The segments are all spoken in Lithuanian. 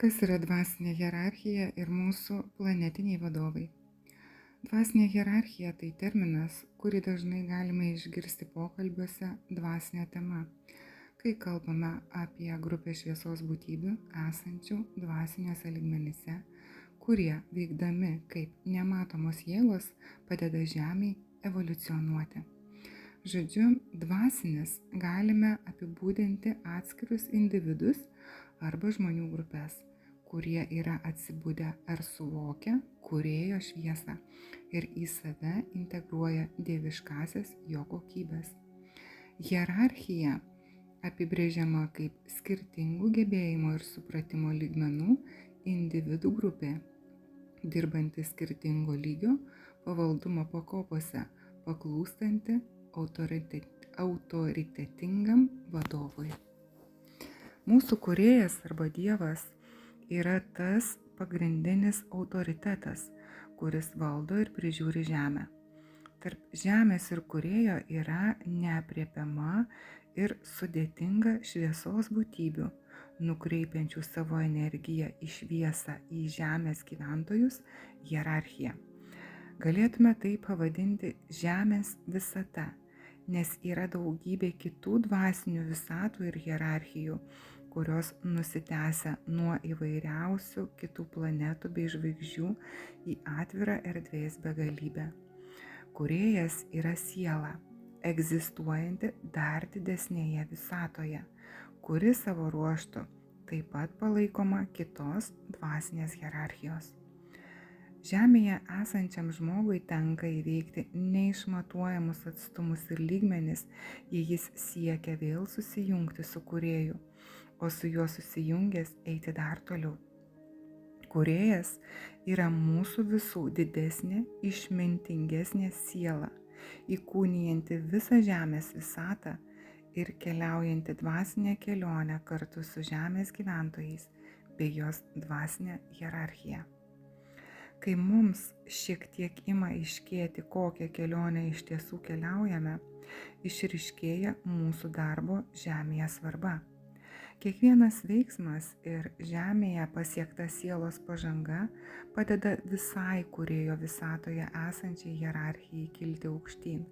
Kas yra dvasinė hierarchija ir mūsų planetiniai vadovai? Dvasinė hierarchija tai terminas, kurį dažnai galime išgirsti pokalbiuose dvasinė tema, kai kalbame apie grupę šviesos būtybių esančių dvasiniuose lygmenyse, kurie veikdami kaip nematomos jėgos padeda Žemei evoliucionuoti. Žodžiu, dvasinis galime apibūdinti atskirus individus arba žmonių grupės, kurie yra atsibudę ar suvokę kūrėjo šviesą ir į save integruoja dieviškasias jo kokybės. Hierarchija apibrėžiama kaip skirtingų gebėjimo ir supratimo lygmenų individų grupė, dirbanti skirtingo lygio pavaldumo pakopose, paklūstanti autoritetingam vadovui. Mūsų kūrėjas arba Dievas yra tas pagrindinis autoritetas, kuris valdo ir prižiūri žemę. Tarp žemės ir kūrėjo yra neapriepiama ir sudėtinga šviesos būtybių, nukreipiančių savo energiją į šviesą į žemės gyventojus hierarchija. Galėtume tai pavadinti žemės visata, nes yra daugybė kitų dvasinių visatų ir hierarchijų, kurios nusitęsia nuo įvairiausių kitų planetų bei žvaigždžių į atvirą erdvės begalybę. Kūrėjas yra siela, egzistuojanti dar didesnėje visatoje, kuri savo ruožtu taip pat palaikoma kitos dvasinės hierarchijos. Žemėje esančiam žmogui tenka įveikti neišmatuojamus atstumus ir lygmenis, jei jis siekia vėl susijungti su kūrėju, o su juo susijungęs eiti dar toliau. Kūrėjas yra mūsų visų didesnė, išmintingesnė siela, įkūnijanti visą žemės visatą ir keliaujanti dvasinę kelionę kartu su žemės gyventojais bei jos dvasinė hierarchija. Kai mums šiek tiek ima aiškėti, kokią kelionę iš tiesų keliaujame, išryškėja mūsų darbo žemėje svarba. Kiekvienas veiksmas ir žemėje pasiekta sielos pažanga padeda visai kūrėjo visatoje esančiai hierarchijai kilti aukštyn.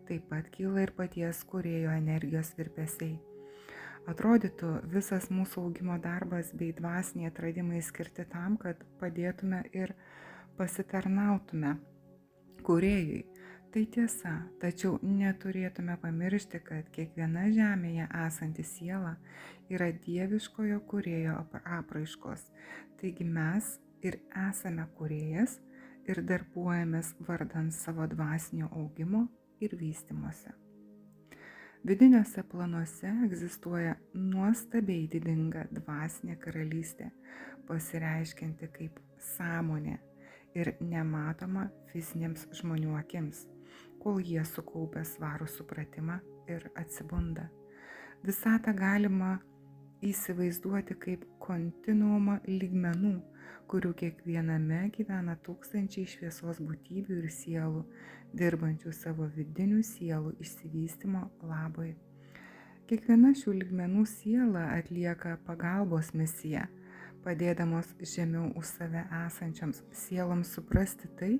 Taip pat kyla ir paties kūrėjo energijos virpesiai. Atrodytų, visas mūsų augimo darbas bei dvasiniai atradimai skirti tam, kad padėtume ir pasitarnautume kūrėjui. Tai tiesa, tačiau neturėtume pamiršti, kad kiekviena žemėje esanti siela yra dieviškojo kūrėjo apraiškos. Taigi mes ir esame kūrėjas ir darbuojamės vardan savo dvasinio augimo ir vystymosi. Vidiniuose planuose egzistuoja nuostabiai didinga dvasinė karalystė, pasireiškianti kaip sąmonė ir nematoma fiziniams žmonių akims, kol jie sukaupia svarų supratimą ir atsibunda. Visatą galima įsivaizduoti kaip kontinuumą lygmenų, kurių kiekviename gyvena tūkstančiai šviesos būtybių ir sielų, dirbančių savo vidinių sielų išsivystymo labui. Kiekviena šių lygmenų siela atlieka pagalbos misiją, padėdamos žemiau už save esančiams sieloms suprasti tai,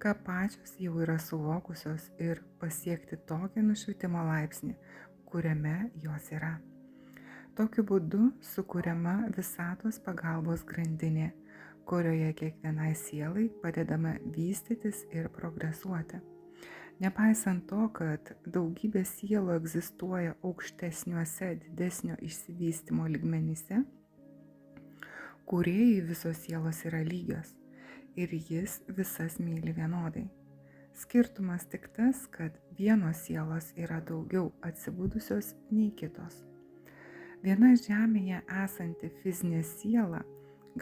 ką pačios jau yra suvokusios ir pasiekti tokį nušvitimo laipsnį, kuriame jos yra. Tokiu būdu sukuriama visatos pagalbos grandinė, kurioje kiekvienai sielai padedama vystytis ir progresuoti. Nepaisant to, kad daugybė sielų egzistuoja aukštesniuose didesnio išsivystymo lygmenyse, kūrėjai visos sielos yra lygios ir jis visas myli vienodai. Skirtumas tik tas, kad vienos sielos yra daugiau atsibudusios nei kitos. Viena žemėje esanti fizinė siela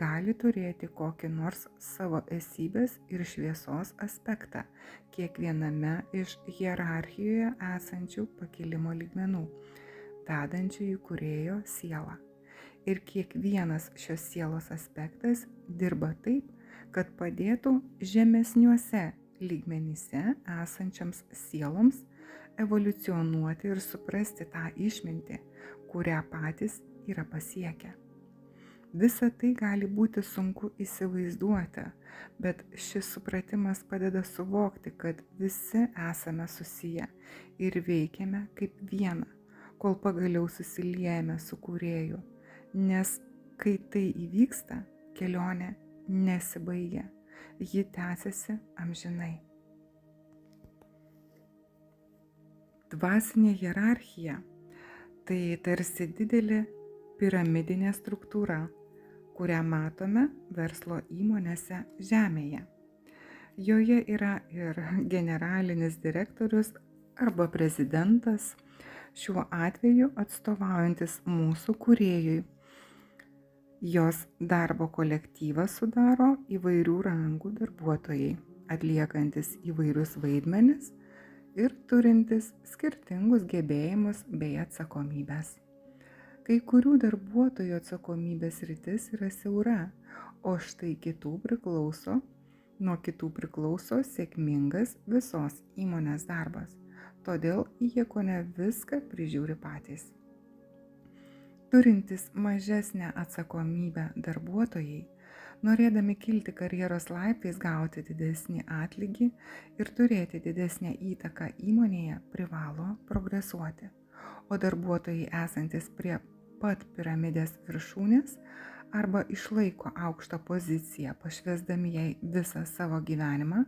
gali turėti kokį nors savo esybės ir šviesos aspektą kiekviename iš hierarchijoje esančių pakilimo lygmenų, vedančių į kūrėjo sielą. Ir kiekvienas šios sielos aspektas dirba taip, kad padėtų žemesniuose lygmenyse esančiams sieloms evoliucionuoti ir suprasti tą išmintį, kurią patys yra pasiekę. Visa tai gali būti sunku įsivaizduoti, bet šis supratimas padeda suvokti, kad visi esame susiję ir veikiame kaip viena, kol pagaliau susiliejame su Kūrėju, nes kai tai įvyksta, kelionė nesibaigia, ji tęsiasi amžinai. Dvasinė hierarchija – tai tarsi didelė piramidinė struktūra, kurią matome verslo įmonėse Žemėje. Joje yra ir generalinis direktorius arba prezidentas, šiuo atveju atstovaujantis mūsų Kūrėjui. Jos darbo kolektyvą sudaro įvairių rangų darbuotojai, atliekantis įvairius vaidmenis ir turintis skirtingus gebėjimus bei atsakomybės. Kai kurių darbuotojų atsakomybės sritis yra siaura, o štai nuo kitų priklauso sėkmingas visos įmonės darbas, todėl jie kone viską prižiūri patys. Turintys mažesnę atsakomybę darbuotojai, norėdami kilti karjeros laiptais, gauti didesnį atlygį ir turėti didesnę įtaką įmonėje, privalo progresuoti, o darbuotojai esantis prie pat piramidės viršūnės arba išlaiko aukštą poziciją, pašvęsdami jai visą savo gyvenimą,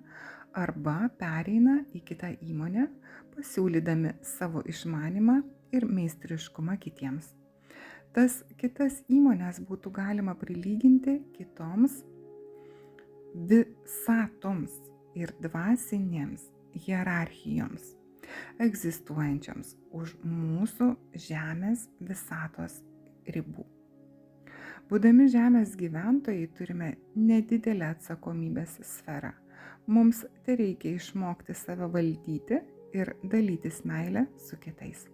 arba pereina į kitą įmonę, pasiūlydami savo išmanymą ir meistriškumą kitiems. Tas kitas įmonės būtų galima prilyginti kitoms visatoms ir dvasinėms hierarchijoms, egzistuojančioms už mūsų Žemės visatos ribų. Būdami Žemės gyventojai turime nedidelę atsakomybės sferą. Mums tereikia išmokti save valdyti ir dalytis meilę su kitais.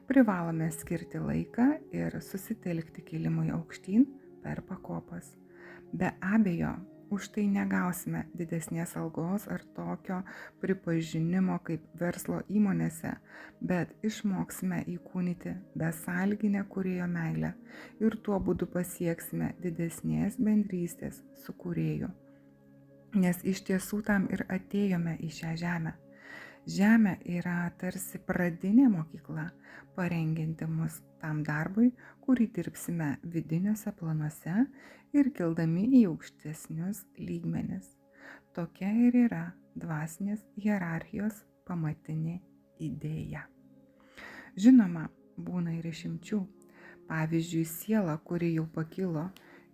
Privalome skirti laiką ir susitelkti kilimui aukštyn per pakopas. Be abejo, už tai negausime didesnės algos ar tokio pripažinimo kaip verslo įmonėse, bet išmoksime įkūnyti besąlyginę Kūrėjo meilę ir tuo būdu pasieksime didesnės bendrystės su Kūrėju. Nes iš tiesų tam ir atėjome į šią žemę. Žemė yra tarsi pradinė mokykla, parengianti mus tam darbui, kurį dirbsime vidiniuose planuose ir kildami į aukštesnius lygmenis. Tokia ir yra dvasinės hierarchijos pamatinė idėja. Žinoma, būna ir išimčių. Pavyzdžiui, siela, kuri jau pakilo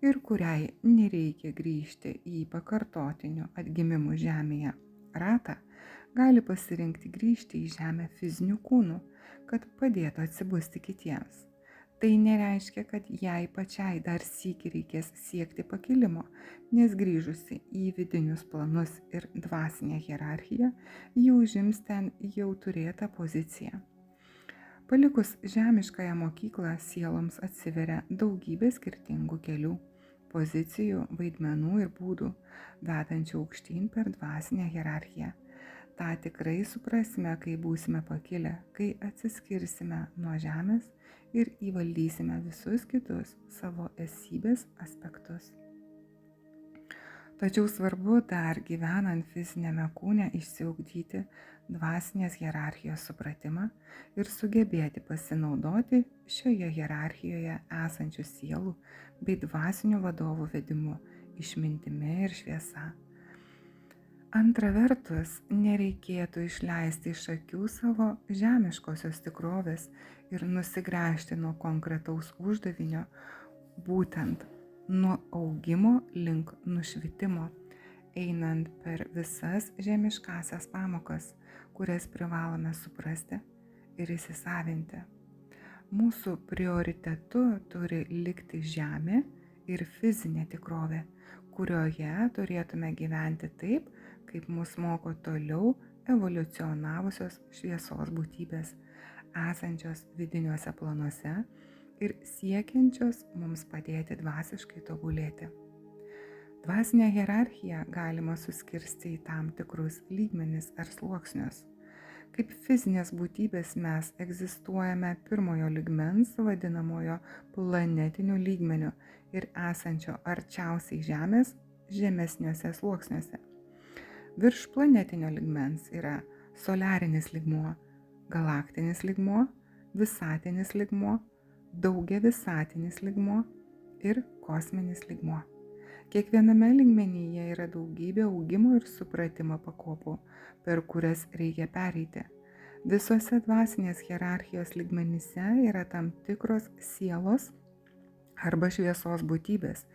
ir kuriai nereikia grįžti į pakartotinių atgimimų žemėje ratą, gali pasirinkti grįžti į žemę fiziniu kūnu, kad padėtų atsibusti kitiems. Tai nereiškia, kad jai pačiai dar sykį reikės siekti pakilimo, nes grįžusi į vidinius planus ir dvasinę hierarchiją, ji užims ten jau turėtą poziciją. Palikus žemiškąją mokyklą, sieloms atsiveria daugybė skirtingų kelių, pozicijų, vaidmenų ir būdų, vedančių aukštyn per dvasinę hierarchiją. Ta tikrai suprasime, kai būsime pakilę, kai atsiskirsime nuo žemės ir įvaldysime visus kitus savo esybės aspektus. Tačiau svarbu dar gyvenant fizinėme kūne išsiugdyti dvasinės hierarchijos supratimą ir sugebėti pasinaudoti šioje hierarchijoje esančių sielų bei dvasinių vadovų vedimu, išmintimi ir šviesa. Antra vertus, nereikėtų išleisti iš akių savo žemiškosios tikrovės ir nusigręžti nuo konkretaus uždavinio, būtent nuo augimo link nušvitimo, einant per visas žemiškasias pamokas, kurias privalome suprasti ir įsisavinti. Mūsų prioritetu turi likti žemė ir fizinė tikrovė, kurioje turėtume gyventi taip, kaip mus moko toliau evoliucionavusios šviesos būtybės, esančios vidiniuose planuose ir siekiančios mums padėti dvasiškai tobulėti. Dvasinę hierarchiją galima suskirsti į tam tikrus lygmenis ar sluoksnius. Kaip fizinės būtybės mes egzistuojame pirmojo lygmens, vadinamojo planetiniu lygmeniu ir esančio arčiausiai Žemės žemesniuose sluoksniuose. Virš planetinio lygmens yra soliarinis lygmuo, galaktinis lygmuo, visatinis lygmuo, daugiavisatinis lygmuo ir kosminis lygmuo. Kiekviename lygmenyje yra daugybė augimo ir supratimo pakopų, per kurias reikia pereiti. Visose dvasinės hierarchijos lygmenyse yra tam tikros sielos arba šviesos būtybės,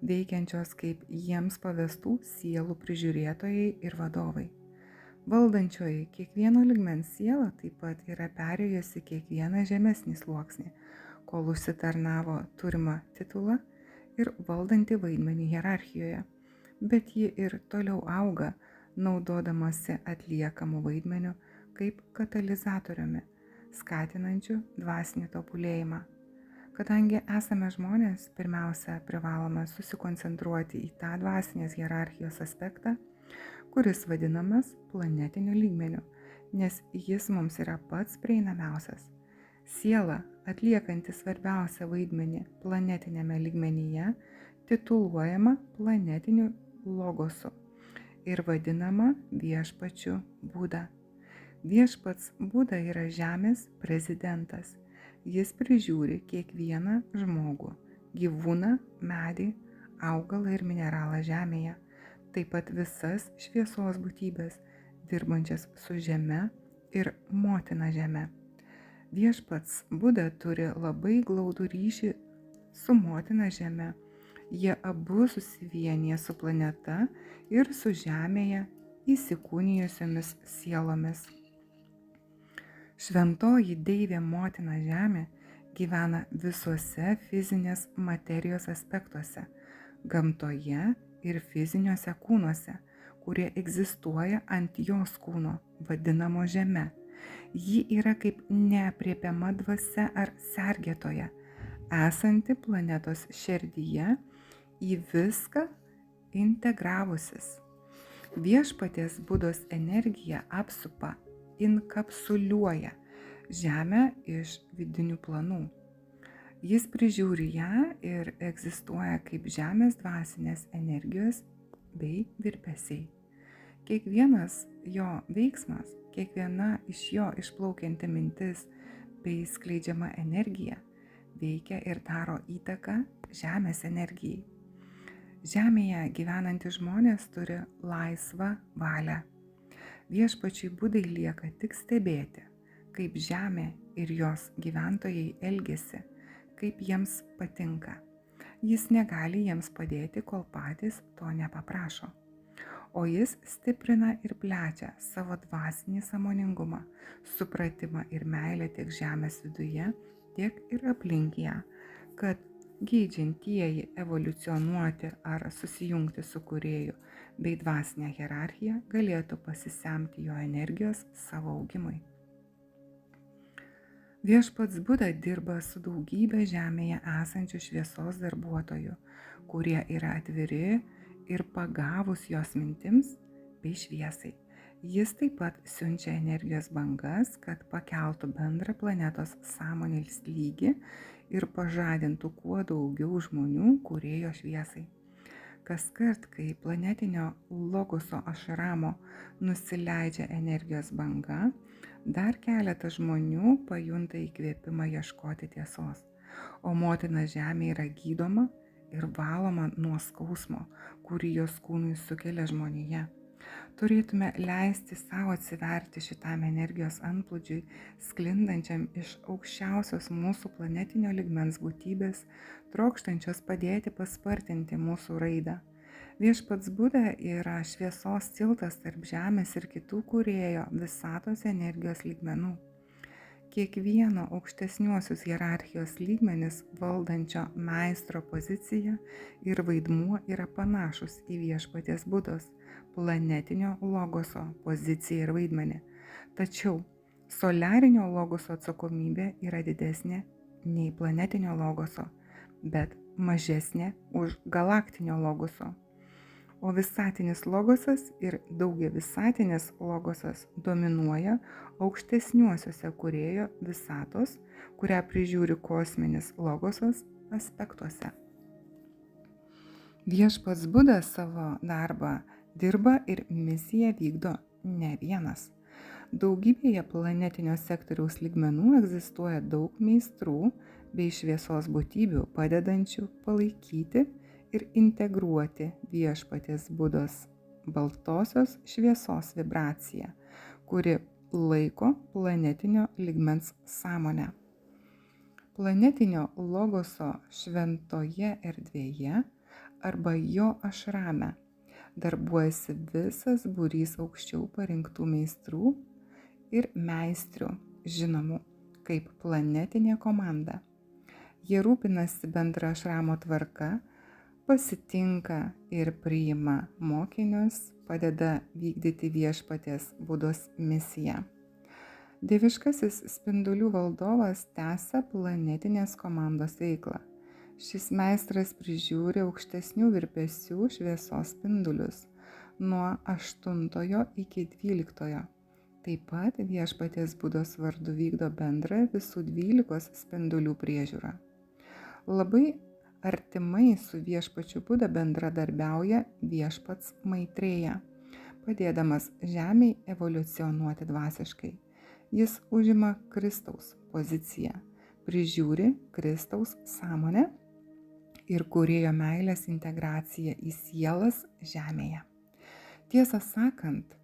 veikiančios kaip jiems pavestų sielų prižiūrėtojai ir vadovai. Valdančioji kiekvieno lygmens siela taip pat yra perėjusi kiekvieną žemesnį sluoksnį, kol užsitarnavo turimą titulą ir valdantį vaidmenį hierarchijoje, bet ji ir toliau auga, naudodamasi atliekamų vaidmenių kaip katalizatoriumi, skatinančiu dvasinį tobulėjimą. Kadangi esame žmonės, pirmiausia, privalome susikoncentruoti į tą dvasinės hierarchijos aspektą, kuris vadinamas planetiniu lygmeniu, nes jis mums yra pats prieinamiausias. Siela, atliekanti svarbiausią vaidmenį planetinėme lygmenyje, tituluojama planetiniu logosu ir vadinama viešpačiu Buda. Viešpats Buda yra Žemės prezidentas. Jis prižiūri kiekvieną žmogų, gyvūną, medį, augalą ir mineralą Žemėje, taip pat visas šviesos būtybės, dirbančias su Žeme ir motina Žeme. Viešpats Buda turi labai glaudų ryšį su motina Žeme. Jie abu susivienija su planeta ir su Žemėje įsikūnijusiomis sielomis. Šventoji deivė motina Žemė gyvena visuose fizinės materijos aspektuose, gamtoje ir fiziniuose kūnuose, kurie egzistuoja ant jos kūno, vadinamo Žeme. Ji yra kaip neapriepiama dvasia ar sergėtoja, esanti planetos širdyje, į viską integravusis. Viešpaties Budos energija apsupa, inkapsuliuoja Žemę iš vidinių planų. Jis prižiūri ją ir egzistuoja kaip Žemės dvasinės energijos bei virpesiai. Kiekvienas jo veiksmas, kiekviena iš jo išplaukianti mintis bei skleidžiama energija veikia ir daro įtaką Žemės energijai. Žemėje gyvenantys žmonės turi laisvą valią. Viešpačiui Budai lieka tik stebėti, kaip Žemė ir jos gyventojai elgiasi, kaip jiems patinka. Jis negali jiems padėti, kol patys to nepaprašo. O jis stiprina ir plečia savo dvasinį sąmoningumą, supratimą ir meilę tiek Žemės viduje, tiek ir aplink ją, kad geidžiantieji evoliucionuoti ar susijungti su kūrėju bei dvasinė hierarchija galėtų pasisemti jo energijos savo augimui. Viešpats Buda dirba su daugybė Žemėje esančių šviesos darbuotojų, kurie yra atviri ir pagavus jos mintims bei šviesai. Jis taip pat siunčia energijos bangas, kad pakeltų bendrą planetos sąmonės lygį ir pažadintų kuo daugiau žmonių kūrėjo šviesai. Kaskart, kai planetinio logoso ašramo nusileidžia energijos banga, dar keletas žmonių pajunta įkvėpimą ieškoti tiesos, o motina Žemė yra gydoma ir valoma nuo skausmo, kurį jos kūnui sukelia žmonija. Turėtume leisti savo atsiverti šitam energijos antplūdžiui, sklindančiam iš aukščiausios mūsų planetinio lygmens būtybės, trokštančios padėti paspartinti mūsų raidą. Viešpats Buda yra šviesos tiltas tarp Žemės ir kitų kūrėjo visatos energijos lygmenų. Kiekvieno aukštesniuosius hierarchijos lygmenis valdančio meistro pozicija ir vaidmuo yra panašus į viešpaties Budos planetinio logoso poziciją ir vaidmenį. Tačiau soliarinio logoso atsakomybė yra didesnė nei planetinio logoso, bet mažesnė už galaktinio logoso. o visatinis logosas ir daugiavisatinis logosas dominuoja aukštesniuosiuose kūrėjo visatos, kurią prižiūri kosminis logosas aspektuose. Viešpats Buda savo darbą dirba ir misiją vykdo ne vienas. Daugybėje planetinio sektoriaus lygmenų egzistuoja daug meistrų bei šviesos būtybių padedančių palaikyti ir integruoti viešpaties Budos baltosios šviesos vibraciją, kuri laiko planetinio lygmens sąmonę. Planetinio logoso šventoje erdvėje arba jo ašrame darbuojasi visas būrys aukščiau parinktų meistrų ir meistrių, žinomų kaip planetinė komanda. Jie rūpinasi bendra ašramo tvarka, pasitinka ir priima mokinius, padeda vykdyti viešpaties Budos misiją. Dieviškasis spindulių valdovas tęsia planetinės komandos veiklą. Šis meistras prižiūri aukštesnių virpesių šviesos spindulius nuo 8 iki 12. Taip pat viešpaties Budos vardu vykdo bendrą visų 12 spindulių priežiūrą. Labai artimai su viešpačiu Buda bendradarbiauja viešpats Maitrėja, padėdamas žemei evoliucionuoti dvasiškai. Jis užima Kristaus poziciją, prižiūri Kristaus sąmonę ir kūrėjo meilės integraciją į sielas žemėje. Tiesą sakant,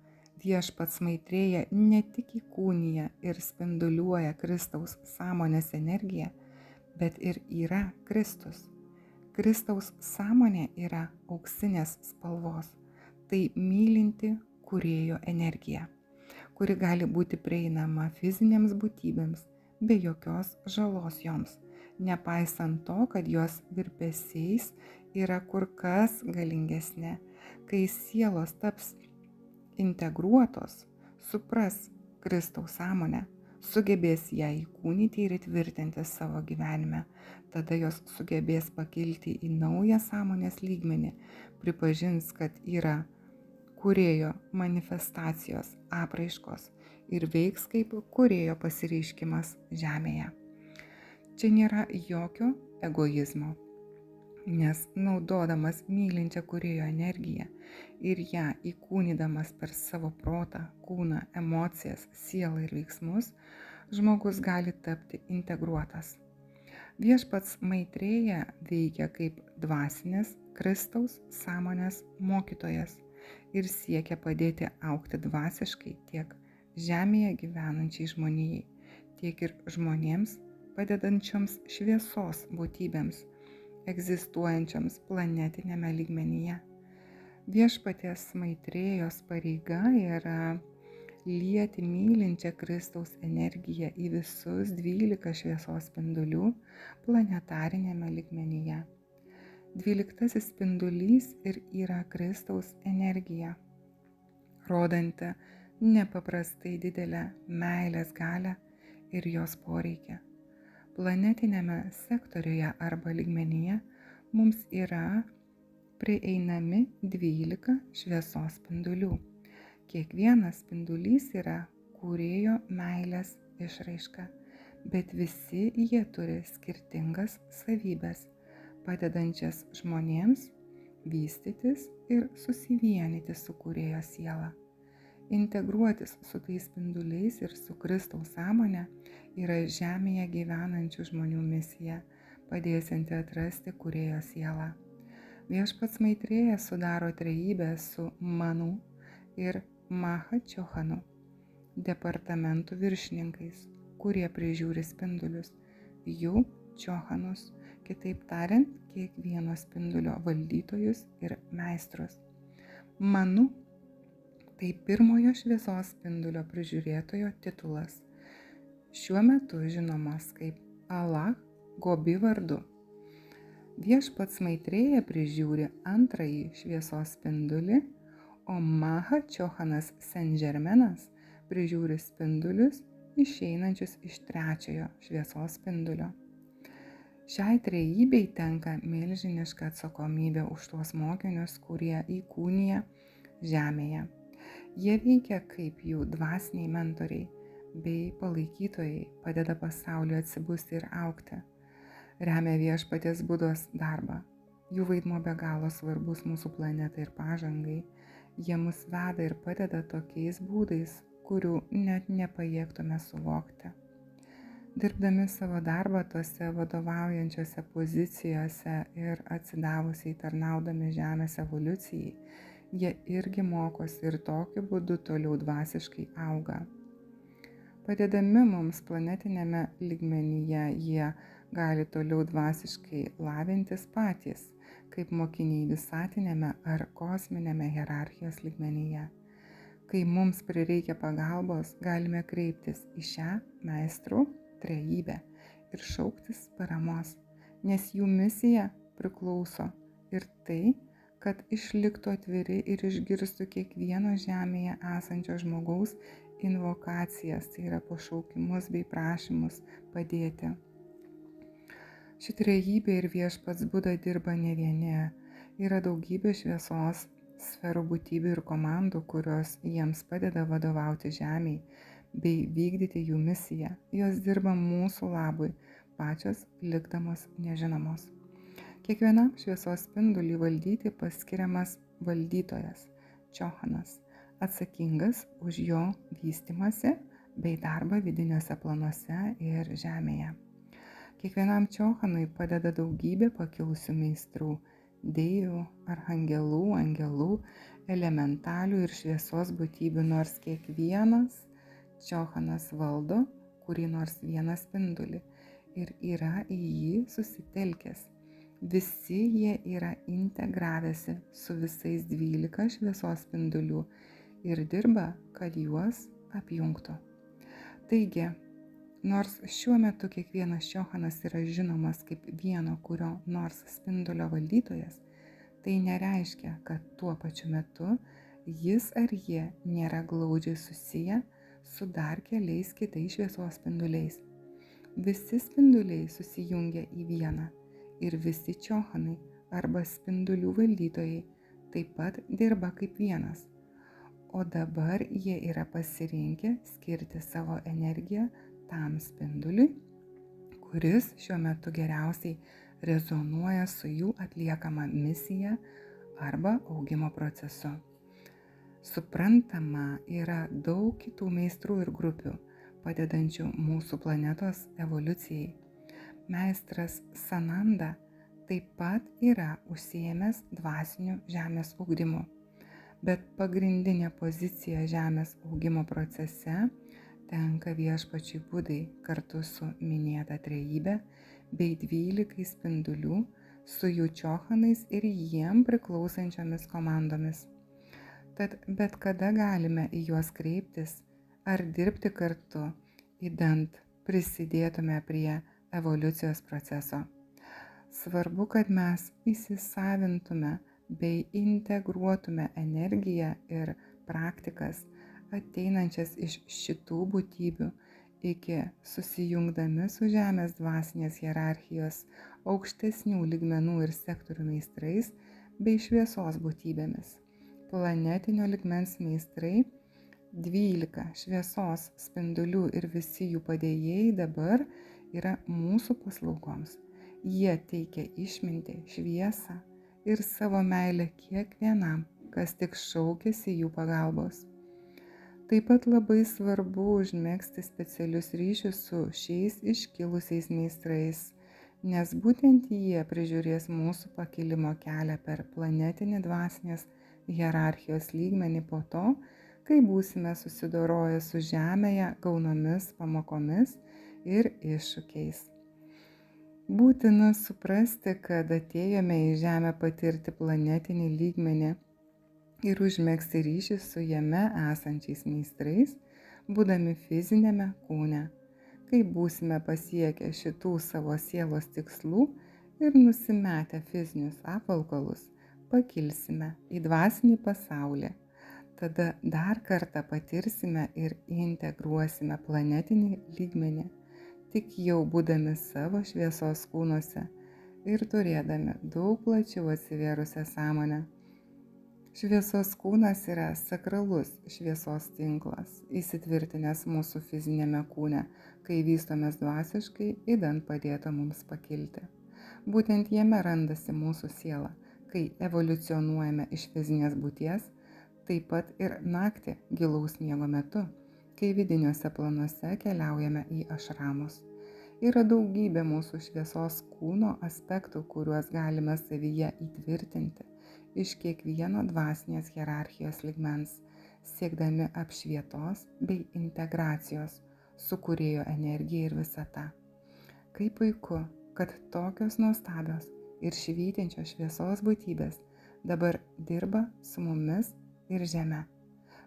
viešpats Maitrėja ne tik įkūnija ir spinduliuoja Kristaus sąmonės energiją, bet ir yra Kristus. Kristaus sąmonė yra auksinės spalvos, tai mylinti kūrėjo energija, kuri gali būti prieinama fizinėms būtybėms be jokios žalos joms, nepaisant to, kad jos virpesiais yra kur kas galingesnė. Kai sielos taps integruotos, supras Kristaus sąmonę, sugebės ją įkūnyti ir įtvirtinti savo gyvenime, tada jos sugebės pakilti į naują sąmonės lygmenį, pripažins, kad yra kūrėjo manifestacijos apraiškos ir veiks kaip kūrėjo pasireiškimas žemėje. Čia nėra jokio egoizmo, nes naudodamas mylinčią kūrėjo energiją ir ją įkūnydamas per savo protą, kūną, emocijas, sielą ir veiksmus, žmogus gali tapti integruotas. Viešpats Maitrėja veikia kaip dvasinės Kristaus sąmonės mokytojas ir siekia padėti augti dvasiškai tiek žemėje gyvenančiai žmonijai, tiek ir žmonėms padedančioms šviesos būtybėms, egzistuojančioms planetinėme lygmenyje. Viešpaties Maitrėjos pareiga yra lieti mylinčią Kristaus energiją į visus 12 šviesos spindulių planetarinėme lygmenyje. 12 spindulys ir yra Kristaus energija, rodanti nepaprastai didelę meilės galią ir jos poreikį. Planetinėme sektoriuje arba lygmenyje mums yra prieinami 12 šviesos spindulių. Kiekvienas spindulys yra kūrėjo meilės išraiška, bet visi jie turi skirtingas savybes, padedančias žmonėms vystytis ir susivienyti su kūrėjo siela. Integruotis su tais spinduliais ir su Kristaus sąmonė yra žemėje gyvenančių žmonių misija, padėsianti atrasti kūrėjo sielą. Viešpats Maitrėja sudaro trejybę su Manu ir Mahačiohanu, departamentų viršininkais, kurie prižiūri spindulius, jų čiohanus, kitaip tariant, kiekvieno spindulio valdytojus ir meistrus. Manu tai pirmojo šviesos spindulio prižiūrėtojo titulas, šiuo metu žinomas kaip Allah Gobi vardu. Viešpats Maitrėja prižiūri antrąjį šviesos spindulį, o Mahačiohanas Senžermenas prižiūri spindulius išeinančius iš trečiojo šviesos spindulio. Šiai trejybei tenka milžiniška atsakomybė už tuos mokinius, kurie įkūnija žemėje. Jie veikia kaip jų dvasiniai mentoriai bei palaikytojai, padeda pasauliu atsibusti ir augti, remia viešpaties Budos darbą. Jų vaidmuo be galo svarbus mūsų planetai ir pažangai. Jie mus veda ir padeda tokiais būdais, kurių net nepajėgtume suvokti. Dirbdami savo darbą tose vadovaujančiose pozicijose ir atsidavusiai tarnaudami Žemės evoliucijai, jie irgi mokosi ir tokiu būdu toliau dvasiškai auga. Padėdami mums planetinėme lygmenyje, jie gali toliau dvasiškai lavintis patys, kaip mokiniai visatinėme ar kosminėme hierarchijos lygmenyje. Kai mums prireikia pagalbos, galime kreiptis į šią meistrų trejybę ir šauktis paramos, nes jų misija priklauso ir tai, kad išliktų atviri ir išgirstų kiekvieno žemėje esančio žmogaus invokacijas, tai yra pašaukimus bei prašymus padėti. Ši trejybė ir viešpats Buda dirba ne vieni, yra daugybė šviesos sferų būtybių ir komandų, kurios jiems padeda vadovauti žemei bei vykdyti jų misiją. Jos dirba mūsų labui, pačios likdamos nežinomos. Kiekvienam šviesos spindulį valdyti paskiriamas valdytojas, čohanas, atsakingas už jo vystymąsi bei darbą vidiniuose planuose ir žemėje. Kiekvienam čohanui padeda daugybė pakilusių meistrų, deivių, arhangelų, angelų, elementalių ir šviesos būtybių, nors kiekvienas čohanas valdo kurį nors vieną spindulį ir yra į jį susitelkęs. Visi jie yra integravęsi su visais 12 šviesos spindulių ir dirba, kad juos apjungtų. Taigi, nors šiuo metu kiekvienas čohanas yra žinomas kaip vieno kurio nors spindulio valdytojas, tai nereiškia, kad tuo pačiu metu jis ar jie nėra glaudžiai susiję su dar keliais kitais šviesos spinduliais. Visi spinduliai susijungia į vieną ir visi čohanai arba spindulių valdytojai taip pat dirba kaip vienas. O dabar jie yra pasirinkę skirti savo energiją tam spinduliui, kuris šiuo metu geriausiai rezonuoja su jų atliekama misija arba augimo procesu. Suprantama, yra daug kitų meistrų ir grupių, padedančių mūsų planetos evoliucijai. Meistras Sananda taip pat yra užsiėmęs dvasiniu žemės ugdymu, bet pagrindinė pozicija žemės augimo procese tenka viešpačiui Budai kartu su minėta trejybe bei 12 spindulių su jų čohanais ir jiem priklausančiomis komandomis. Tad bet kada galime į juos kreiptis ar dirbti kartu, idant prisidėtume prie evoliucijos proceso. Svarbu, kad mes įsisavintume bei integruotume energiją ir praktikas ateinančias iš šitų būtybių iki susijungdami su žemės dvasinės hierarchijos aukštesnių lygmenų ir sektorių meistrais bei šviesos būtybėmis. Planetinio lygmens meistrai, 12 šviesos spindulių ir visi jų padėjėjai dabar yra mūsų paslaugoms. Jie teikia išmintį, šviesą ir savo meilę kiekvienam, kas tik šaukiasi jų pagalbos. Taip pat labai svarbu užmegzti specialius ryšius su šiais iškilusiais meistrais, nes būtent jie prižiūrės mūsų pakilimo kelią per planetinį dvasinės hierarchijos lygmenį po to, kai būsime susidoroję su žemėje gaunomis pamokomis ir iššūkiais. Būtina suprasti, kad atėjome į žemę patirti planetinį lygmenį ir užmegzti ryšį su jame esančiais meistrais, būdami fizinėme kūne. Kai būsime pasiekę šitų savo sielos tikslų ir nusimetę fizinius apvalkalus, pakilsime į dvasinį pasaulį. Tada dar kartą patirsime ir integruosime planetinį lygmenį. tik jau būdami savo šviesos kūnuose ir turėdami daug plačiau atsivėrusią sąmonę. Šviesos kūnas yra sakralus šviesos tinklas, įsitvirtinęs mūsų fizinėme kūne, kai vystomės dvasiškai, idant padėtų mums pakilti. Būtent jame randasi mūsų siela, kai evoliucionuojame iš fizinės būties, taip pat ir naktį gilaus miego metu, kai vidiniuose planuose keliaujame į ašramus. Yra daugybė mūsų šviesos kūno aspektų, kuriuos galime savyje įtvirtinti iš kiekvieno dvasinės hierarchijos lygmens, siekdami apšvietos bei integracijos su kūrėjo energija ir visata. Kaip puiku, kad tokios nuostabios ir švytinčios šviesos būtybės dabar dirba su mumis ir žeme.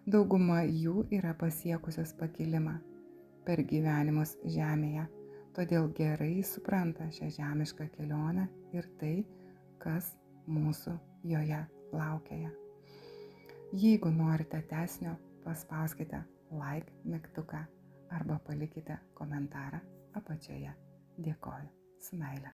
Dauguma jų yra pasiekusios pakilimą per gyvenimus žemėje, todėl gerai supranta šią žemišką kelionę ir tai, kas mūsų joje laukia. Jeigu norite tęsinio, paspauskite like mygtuką arba palikite komentarą apačioje. Dėkoju. Su meile.